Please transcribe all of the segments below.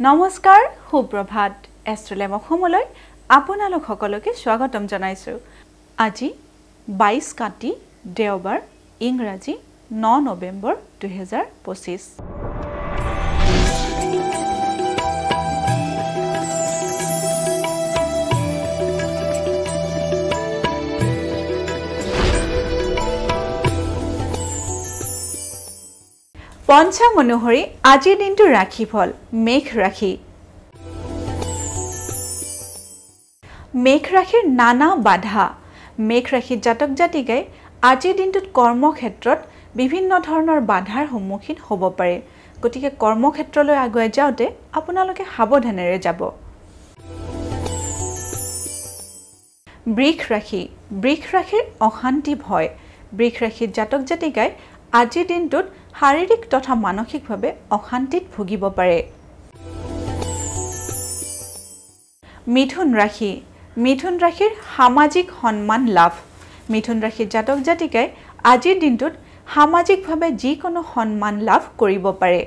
নমস্কাৰ সুপ্ৰভাত এষ্ট্ৰলেম অসমলৈ আপোনালোক সকলোকে স্বাগতম জনাইছো আজি 22 কাতি দেওবাৰ ইংৰাজী 9 নৱেম্বৰ 2025 পঞ্চাং অনুসৰি আজিৰ দিনটো ৰাখিফল মেঘ ৰাখি মেঘ ৰাখিৰ নানা বাধা মেঘ ৰাখি জাতক জাতিকাই আজিৰ দিনটোত কৰ্মক্ষেত্ৰত বিভিন্ন ধৰণৰ বাধাৰ সন্মুখীন হ'ব পাৰে গতিকে কৰ্মক্ষেত্ৰলৈ আগুৱাই যাওঁতে আপোনালোকে সাৱধানেৰে যাব বৃষ ৰাখিৰ অশান্তি ভয় বৃষ ৰাখি জাতক জাতিকাই আজিৰ দিনটোত শাৰীৰিক তথা মানসিকভাৱে অশান্তিত ভুগিব পাৰে মিথুন ৰাশিৰ সামাজিক সন্মান লাভ মিথুন ৰাশিৰ জাতক জাতিকাই আজিৰ দিনটোত সামাজিকভাৱে যিকোনো সন্মান লাভ কৰিব পাৰে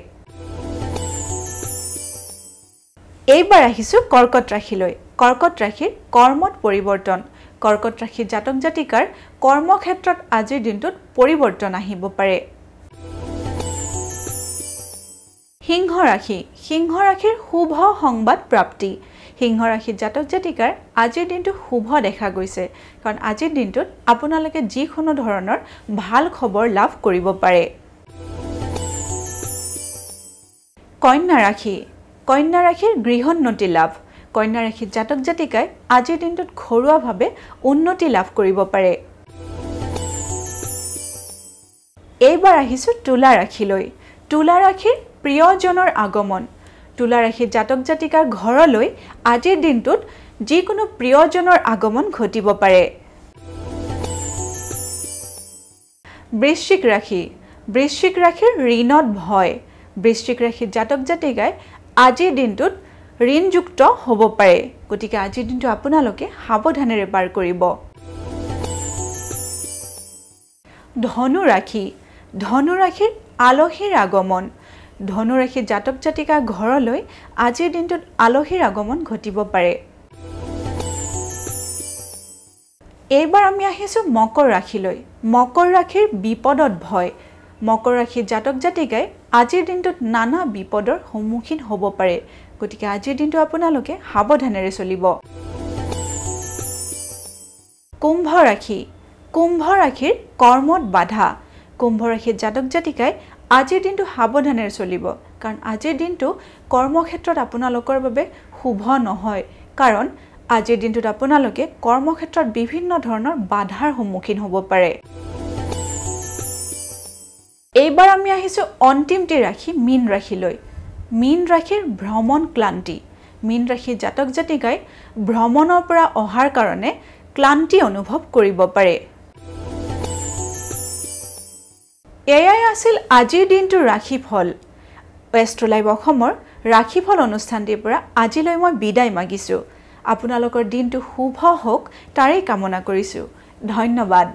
এইবাৰ আহিছো কৰ্কট ৰাশিলৈ কৰ্কট ৰাশিৰ কৰ্মত পৰিৱৰ্তন কৰ্কট ৰাশিৰ জাতক জাতিকাৰ কৰ্মক্ষেত্ৰত আজিৰ দিনটোত পৰিৱৰ্তন আহিব পাৰে সিংহ ৰাশিৰ শুভ সংবাদ প্ৰাপ্তি সিংহ ৰাশিৰ জাতক জাতিকাৰ আজিৰ দিনটো শুভ দেখা গৈছে কাৰণ আজিৰ দিনটোত আপোনালোকে যিকোনো ধৰণৰ ভাল খবৰ লাভ কৰিব পাৰে কন্যা ৰাশিৰ গৃহোন্নতি লাভ কন্যা ৰাশিৰ জাতক জাতিকাই আজিৰ দিনটোত ঘৰুৱাভাৱে উন্নতি লাভ কৰিব পাৰে এইবাৰ আহিছো তুলা ৰাশিলৈ তুলা ৰাশিৰ প্ৰিয়জনৰ আগমন তুলা ৰাশিৰ জাতক জাতিকাৰ ঘৰলৈ আজিৰ দিনটোত যিকোনো প্ৰিয়জনৰ আগমন ঘটিব পাৰে বৃশ্চিক ৰাশিৰ ঋণত ভয় বৃশ্চিক ৰাশিৰ জাতক জাতিকাই আজিৰ দিনটোত ঋণযুক্ত হ'ব পাৰে গতিকে আজিৰ দিনটো আপোনালোকে সাৱধানেৰে পাৰ কৰিব ধনু ৰাশিৰ আলহীৰ আগমন ধনু ৰাশিৰ জাতক জাতিকাৰ ঘৰলৈ আজিৰ দিনটোত আলহীৰ আগমন ঘটিব পাৰে এইবাৰ আমি আহিছো মকৰ ৰাশিলৈ মকৰ ৰাশিৰ বিপদত ভয় মকৰ ৰাশিৰ জাতক জাতিকাই আজিৰ দিনটোত নানা বিপদৰ সন্মুখীন হ'ব পাৰে গতিকে আজিৰ দিনটো আপোনালোকে সাৱধানেৰে চলিব কুম্ভ ৰাশিৰ কৰ্মত বাধা কুম্ভ ৰাশিৰ জাতক জাতিকাই আজিৰ দিনটো সাৱধানেৰে চলিব কাৰণ আজিৰ দিনটো কৰ্মক্ষেত্ৰত আপোনালোকৰ বাবে শুভ নহয় কাৰণ আজিৰ দিনটোত আপোনালোকে কৰ্মক্ষেত্ৰত বিভিন্ন ধৰণৰ বাধাৰ সন্মুখীন হ'ব পাৰে এইবাৰ আমি আহিছো অন্তিমটি ৰাশি মীন ৰাশিলৈ মীন ৰাশিৰ ভ্ৰমণ ক্লান্তি মীন ৰাশিৰ জাতক জাতিকাই ভ্ৰমণৰ পৰা অহাৰ কাৰণে ক্লান্তি অনুভৱ কৰিব পাৰে এয়াই আছিল আজিৰ দিনটোৰ ৰাশিফল এষ্ট্ৰলাইভ অসমৰ ৰাশিফল অনুষ্ঠানটিৰ পৰা আজিলৈ মই বিদায় মাগিছো আপোনালোকৰ দিনটো শুভ হওক তাৰেই কামনা কৰিছো ধন্যবাদ